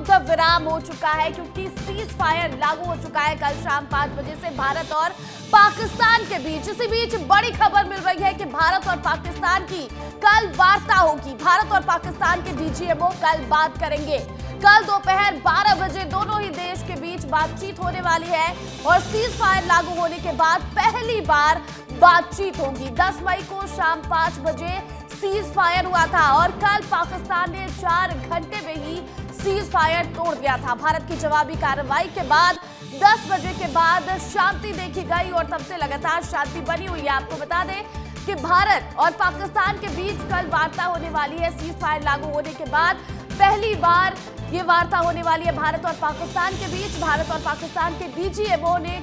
युद्ध विराम हो चुका है, क्योंकि सीज फायर लागू हो चुका है कल शाम 5 बजे से भारत और पाकिस्तान के बीच। इसी बीच बड़ी खबर मिल रही है कि भारत और पाकिस्तान की कल वार्ता होगी। भारत और पाकिस्तान के डीजीएमओ कल बात करेंगे। कल दोपहर 12 बजे दोनों ही देश के बीच बातचीत होने वाली है और सीज फायर लागू होने के बाद पहली बार बातचीत होगी। 10 मई को शाम 5 बजे सीज फायर हुआ था और कल पाकिस्तान ने 4 घंटे में ही सीज फायर तोड़ दिया था। भारत की जवाबी कार्रवाई के बाद 10 बजे के बाद शांति देखी गई और तब से लगातार शांति बनी हुई है। आपको बता दें कि भारत और पाकिस्तान के बीच कल वार्ता होने वाली है। सीज फायर लागू होने के बाद पहली बार ये वार्ता होने वाली है भारत और पाकिस्तान के बीच। भारत और पाकिस्तान के डीजीएमओ ने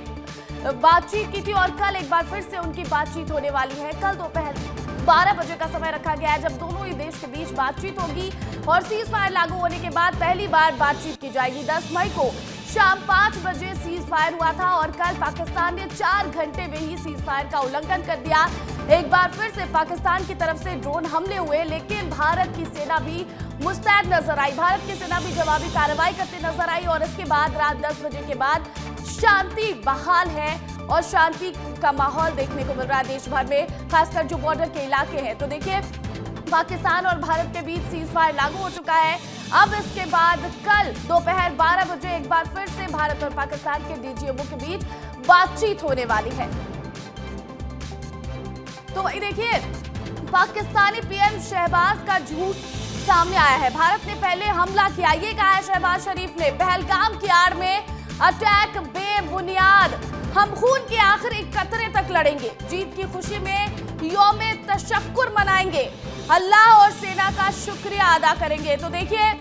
बातचीत की थी और कल एक बार फिर से उनकी बातचीत होने वाली है। कल दोपहर 12 बजे का समय रखा गया है जब दोनों ही देश के बीच बातचीत होगी और सीज फायर लागू होने के बाद पहली बार बातचीत की जाएगी। 10 मई को शाम 5 बजे सीज फायर हुआ था और कल पाकिस्तान ने 4 घंटे में ही सीज फायर का उल्लंघन कर दिया। एक बार फिर से पाकिस्तान की तरफ से ड्रोन हमले हुए, लेकिन भारत की सेना भी मुस्तैद नजर आई। भारत की सेना भी जवाबी कार्रवाई करते नजर आई और इसके बाद रात 10 बजे के बाद शांति बहाल है और शांति का माहौल देखने को मिल रहा है देश भर में, खासकर जो बॉर्डर के इलाके हैं। तो देखिए, पाकिस्तान और भारत के बीच सीज फायर लागू हो चुका है। अब इसके बाद कल दोपहर 12 बजे एक बार फिर से भारत और पाकिस्तान के डीजीएमओ के बीच बातचीत होने वाली है। तो वही देखिए, पाकिस्तानी पीएम शहबाज का झूठ सामने आया है। भारत ने पहले हमला किया, ये कहा है शहबाज शरीफ ने। पहलगाम की आड़ में अटैक बेबुनियाद, हम खून के आखिरी कतरे तक लड़ेंगे, जीत की खुशी में यौमे तशक्कुर मनाएंगे, अल्लाह और सेना का शुक्रिया अदा करेंगे। तो देखिए,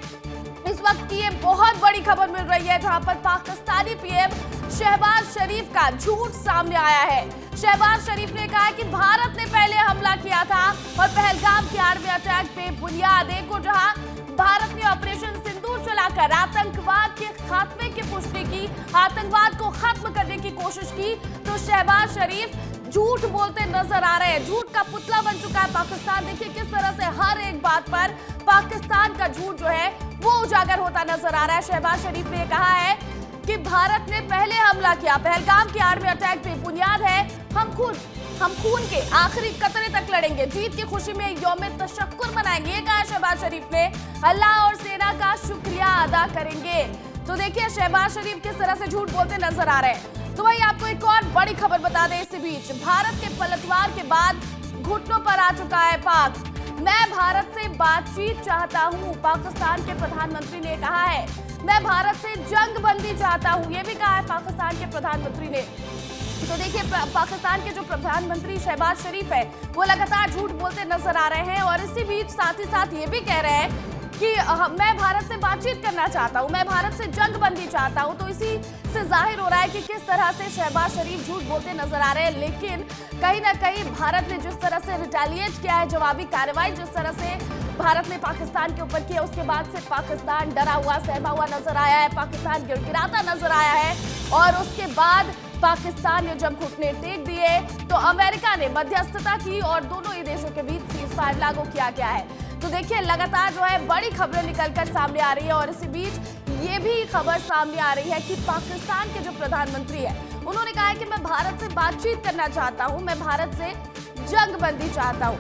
इस वक्त की ये बहुत बड़ी खबर मिल रही है जहां पर पाकिस्तानी पीएम शहबाज शरीफ का झूठ सामने आया है। शहबाज शरीफ ने कहा कि भारत ने पहले हमला किया था और पहलगाम की आड़ में अटैक बेबुनियाद। एक और जहां भारत ने ऑपरेशन सिंदूर चलाकर आतंकवाद के खात्मे की पुष्टि की, आतंकवाद को खत्म करने की कोशिश की, तो शहबाज शरीफ झूठ बोलते नजर आ रहे हैं। झूठ का पुतला बन चुका है पाकिस्तान। देखिए किस तरह से हर एक बात पर पाकिस्तान का झूठ जो है वो उजागर होता नजर आ रहा है। शहबाज शरीफ ने कहा है कि भारत ने पहले हमला किया, पहलगाम की आड़ में अटैक बेबुनियाद है, हम खून के आखिरी कतरे तक लड़ेंगे, जीत की खुशी में यौमे तशक्कुर मनाएंगे, ये कहा शहबाज शरीफ ने, अल्लाह और सेना का शुक्रिया अदा करेंगे। तो देखिए, शहबाज शरीफ किस तरह से झूठ बोलते नजर आ रहे हैं। तो वही आपको एक और बड़ी खबर बता दें, इसी बीच भारत के पलटवार के बाद घुटनों पर आ चुका है पाक। मैं भारत से बातचीत चाहता हूं, पाकिस्तान के प्रधानमंत्री ने कहा है। मैं भारत से जंगबंदी चाहता हूं, यह भी कहा है पाकिस्तान के प्रधानमंत्री ने। तो देखिए, पाकिस्तान के जो प्रधानमंत्री शहबाज शरीफ है वो लगातार झूठ बोलते नजर आ रहे हैं और इसी बीच साथ ही साथ ये भी कह रहे हैं कि मैं भारत से बातचीत करना चाहता हूं, मैं भारत से जंगबंदी चाहता हूं। तो इसी से जाहिर हो रहा है कि किस तरह से शहबाज शरीफ झूठ बोलते नजर आ रहे हैं। लेकिन कहीं ना कहीं भारत ने जिस तरह से रिटेलिएट किया है, जवाबी कार्रवाई जिस तरह से भारत ने पाकिस्तान के ऊपर किया, उसके बाद से पाकिस्तान डरा हुआ सहमा हुआ नजर आया है, पाकिस्तान गिड़गिड़ाता नजर आया है। और उसके बाद पाकिस्तान ने जब घुटने टेक दिए तो अमेरिका ने मध्यस्थता की और दोनों ही देशों के बीच सीज फायर लागू किया गया है। तो देखिए, लगातार जो है बड़ी खबरें निकलकर सामने आ रही है और इसी बीच ये भी खबर सामने आ रही है कि पाकिस्तान के जो प्रधानमंत्री है उन्होंने कहा है कि मैं भारत से बातचीत करना चाहता हूं, मैं भारत से जंगबंदी चाहता हूं।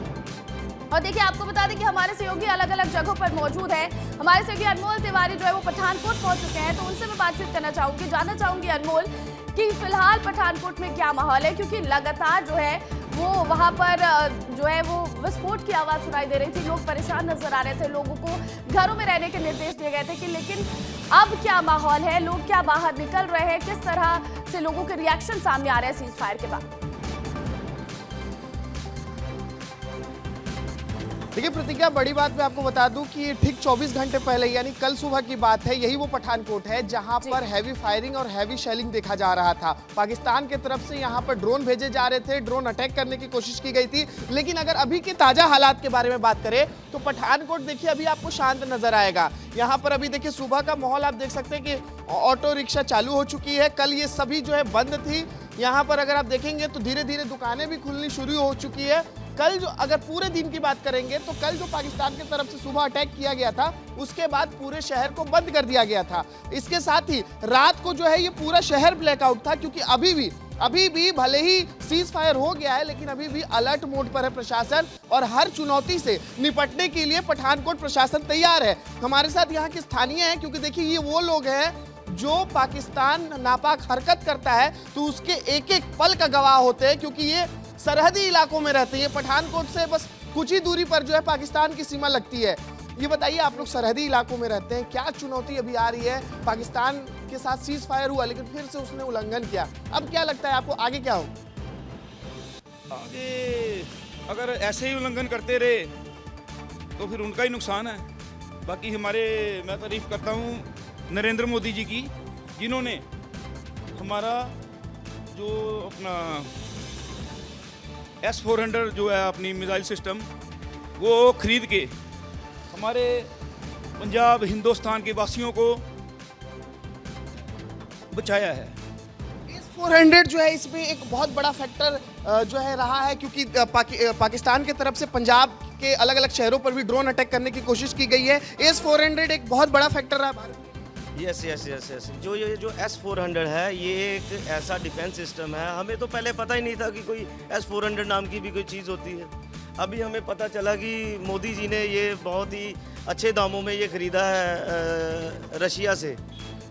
और देखिए, आपको बता दें कि हमारे सहयोगी अलग अलग जगहों पर मौजूद है। हमारे सहयोगी अनमोल तिवारी जो है वो पठानकोट पहुंच चुके हैं, तो उनसे मैं बातचीत करना चाहूंगी, जानना चाहूंगी अनमोल कि फिलहाल पठानकोट में क्या माहौल है, क्योंकि लगातार जो है वो वहां पर जो है वो विस्फोट की आवाज सुनाई दे रही थी, लोग परेशान नजर आ रहे थे, लोगों को घरों में रहने के निर्देश दिए गए थे कि लेकिन अब क्या माहौल है, लोग क्या बाहर निकल रहे हैं, किस तरह से लोगों के रिएक्शन सामने आ रहे हैं सीज फायर के बाद। देखिए प्रतिज्ञा, बड़ी बात मैं आपको बता दूं कि ठीक 24 घंटे पहले यानी कल सुबह की बात है, यही वो पठानकोट है जहां पर हैवी फायरिंग और हैवी शेलिंग देखा जा रहा था। पाकिस्तान की तरफ से यहां पर ड्रोन भेजे जा रहे थे, ड्रोन अटैक करने की कोशिश की गई थी। लेकिन अगर अभी के ताजा हालात के बारे में बात करें तो पठानकोट देखिए अभी आपको शांत नजर आएगा। यहाँ पर अभी देखिए सुबह का माहौल आप देख सकते हैं कि ऑटो रिक्शा चालू हो चुकी है। कल ये सभी जो है बंद थी। यहाँ पर अगर आप देखेंगे तो धीरे धीरे दुकानें भी खुलनी शुरू हो चुकी है कल जो अगर पूरे दिन की बात करेंगे तो कल जो पाकिस्तान की तरफ से सुबह अटैक किया गया था उसके बाद पूरे शहर को बंद कर दिया गया था। इसके साथ ही रात को जो है ये पूरा शहर ब्लैकआउट था, क्योंकि अभी भी भले ही सीज फायर हो गया है लेकिन अभी भी अलर्ट मोड पर है प्रशासन और हर चुनौती से निपटने के लिए पठानकोट प्रशासन तैयार है। हमारे साथ यहाँ के स्थानीय हैं, क्योंकि देखिए ये वो लोग हैं जो पाकिस्तान नापाक हरकत करता है तो उसके एक एक पल का गवाह होते हैं, क्योंकि ये सरहदी इलाकों में रहते हैं। पठानकोट से बस कुछ ही दूरी पर जो है पाकिस्तान की सीमा लगती है। ये बताइए, आप लोग सरहदी इलाकों में रहते हैं, क्या चुनौती अभी आ रही है? पाकिस्तान के साथ सीज फायर हुआ लेकिन फिर से उसने उल्लंघन किया, अब क्या लगता है आपको आगे क्या हो? आगे अगर ऐसे ही उल्लंघन करते रहे तो फिर उनका ही नुकसान है। बाकी मैं तारीफ करता हूँ नरेंद्र मोदी जी की, जिन्होंने हमारा जो अपना S-400 जो है अपनी मिसाइल सिस्टम वो खरीद के हमारे पंजाब हिंदुस्तान के वासियों को बचाया है। S-400 जो है इसमें एक बहुत बड़ा फैक्टर जो है रहा है, क्योंकि पाकिस्तान की तरफ से पंजाब के अलग अलग शहरों पर भी ड्रोन अटैक करने की कोशिश की गई है। S-400 एक बहुत बड़ा फैक्टर रहा भारत में। यस। जो S-400 है ये एक ऐसा डिफेंस सिस्टम है, हमें तो पहले पता ही नहीं था कि कोई S-400 नाम की भी कोई चीज़ होती है। अभी हमें पता चला कि मोदी जी ने ये बहुत ही अच्छे दामों में ये ख़रीदा है रशिया से।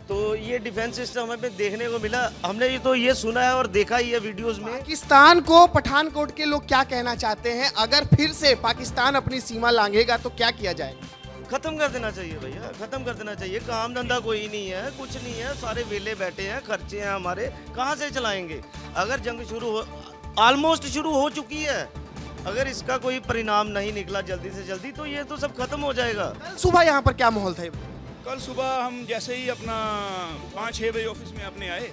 तो ये डिफेंस सिस्टम हमें देखने को मिला, हमने ये सुना है और देखा ही है वीडियोस में। पाकिस्तान को पठानकोट के लोग क्या कहना चाहते हैं? अगर फिर से पाकिस्तान अपनी सीमा लांघेगा तो क्या किया जाएगा? खत्म कर देना चाहिए भैया, खत्म कर देना चाहिए। काम धंधा कोई नहीं है, कुछ नहीं है, सारे वेले बैठे हैं, खर्चे हैं हमारे, कहाँ से चलाएंगे? अगर जंग ऑलमोस्ट शुरू हो चुकी है, अगर इसका कोई परिणाम नहीं निकला जल्दी से जल्दी तो ये तो सब खत्म हो जाएगा। कल सुबह यहाँ पर क्या माहौल था? कल सुबह हम जैसे ही अपना 5-6 बजे ऑफिस में अपने आए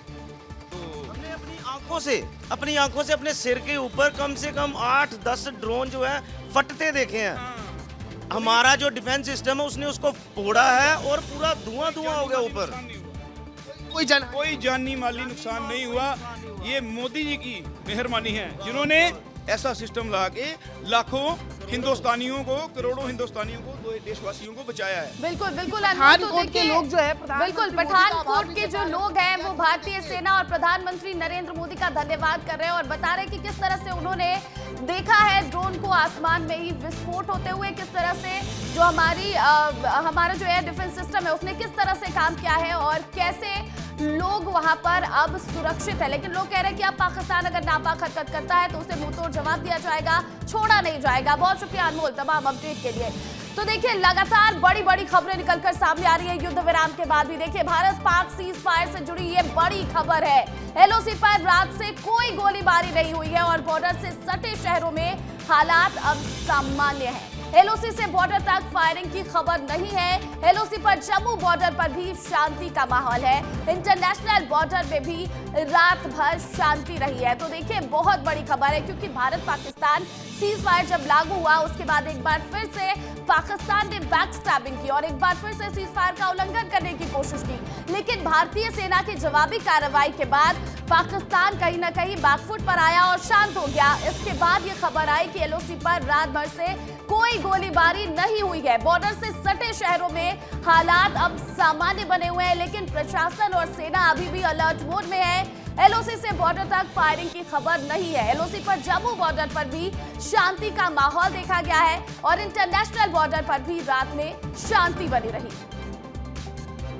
तो हमने अपनी आंखों से अपने सिर के ऊपर कम से कम 8-10 ड्रोन जो है फटते देखे हैं। हमारा जो डिफेंस सिस्टम है उसने उसको फोड़ा है और पूरा धुआं हो गया ऊपर। कोई जानी माली नुकसान नहीं हुआ। ये मोदी जी की मेहरबानी है, जिन्होंने ऐसा सिस्टम ला के लाखों हिंदुस्तानियों को, करोड़ों हिंदुस्तानियों को, देशवासियों को बचाया है। बिल्कुल पठानकोट के लोग जो है बिल्कुल पठानकोट के जो लोग हैं वो भारतीय सेना और प्रधानमंत्री नरेंद्र मोदी का धन्यवाद कर रहे हैं और बता रहे हैं कि किस तरह से उन्होंने देखा है ड्रोन को आसमान में ही विस्फोट होते हुए, किस तरह से जो हमारा जो एयर डिफेंस सिस्टम है उसने किस तरह से काम किया है और कैसे लोग वहां पर अब सुरक्षित है। लेकिन लोग कह रहे हैं कि अब पाकिस्तान अगर नापाक हरकत करता है तो उसे मुंहतोड़ जवाब दिया जाएगा, छोड़ा नहीं जाएगा। बहुत शुक्रिया अनमोल तमाम अपडेट के लिए। तो देखिए लगातार बड़ी खबरें निकलकर सामने आ रही है युद्ध विराम के बाद भी। देखिए भारत पाक सीज फायर से जुड़ी ये बड़ी खबर है। LOC पर रात से कोई गोलीबारी नहीं हुई है और बॉर्डर से सटे शहरों में हालात अब सामान्य है। LOC से बॉर्डर तक फायरिंग की खबर नहीं है। LOC पर जम्मू बॉर्डर पर भी शांति का माहौल है। इंटरनेशनल बॉर्डर में भी रात भर शांति रही है। तो देखिए बहुत बड़ी खबर है, क्योंकि भारत पाकिस्तान सीज फायर जब लागू हुआ उसके बाद एक बार फिर से पाकिस्तान ने बैक स्टैबिंग की और एक बार फिर से सीज फायर का उल्लंघन करने की कोशिश की। लेकिन भारतीय सेना की जवाबी कार्रवाई के बाद पाकिस्तान कहीं ना कहीं बैकफुट पर आया और शांत हो गया। इसके बाद ये खबर आई कि LOC पर रात भर से कोई गोलीबारी नहीं हुई है। बॉर्डर से सटे शहरों में हालात अब सामान्य बने हुए हैं, लेकिन प्रशासन और सेना अभी भी अलर्ट मोड में है। LOC से बॉर्डर तक फायरिंग की खबर नहीं है। LOC पर जम्मू बॉर्डर पर भी शांति का माहौल देखा गया है और इंटरनेशनल बॉर्डर पर भी रात में शांति बनी रही।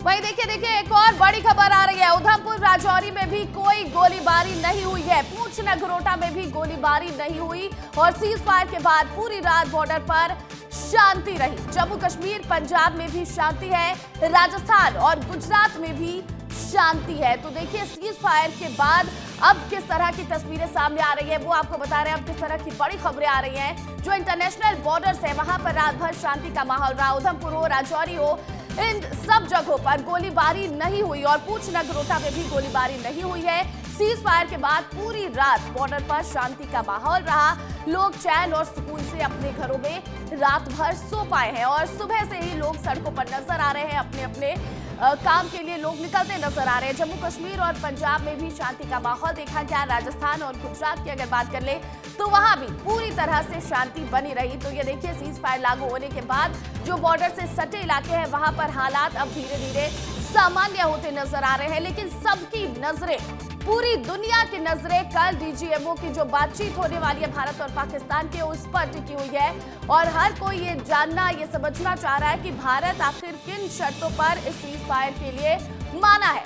वहीं देखिए एक और बड़ी खबर आ रही है। उधमपुर राजौरी में भी कोई गोलीबारी नहीं हुई है। पूंछ नगरोटा में भी गोलीबारी नहीं हुई और सीज फायर के बाद पूरी रात बॉर्डर पर शांति रही। जम्मू कश्मीर पंजाब में भी शांति है, राजस्थान और गुजरात में भी शांति है। तो देखिए सीज फायर के बाद अब किस तरह की तस्वीरें सामने आ रही है वो आपको बता रहे हैं। अब किस तरह की बड़ी खबरें आ रही हैं। जो इंटरनेशनल बॉर्डर्स है वहां पर रात भर शांति का माहौल रहा। उधमपुर हो, राजौरी हो, इन सब जगहों पर गोलीबारी नहीं हुई और पूंछ नगरोटा में भी गोलीबारी नहीं हुई है। सीज फायर के बाद पूरी रात बॉर्डर पर शांति का माहौल रहा। लोग चैन और सुकून से अपने घरों में रात भर सो पाए हैं और सुबह से ही लोग सड़कों पर नजर आ रहे हैं अपने अपने काम के लिए लोग निकलते नजर आ रहे हैं। जम्मू कश्मीर और पंजाब में भी शांति का माहौल देखा गया। राजस्थान और गुजरात की अगर बात कर ले तो वहां भी पूरी तरह से शांति बनी रही। तो ये देखिए, सीज फायर लागू होने के बाद जो बॉर्डर से सटे इलाके हैं वहां पर हालात अब धीरे धीरे सामान्य होते नजर आ रहे हैं। लेकिन सबकी नजरें, पूरी दुनिया की नजरें कल डीजीएमओ की जो बातचीत होने वाली है भारत और पाकिस्तान के, उस पर टिकी हुई है। और हर कोई ये जानना, ये समझना चाह रहा है कि भारत आखिर किन शर्तों पर इस सीज फायर के लिए माना है।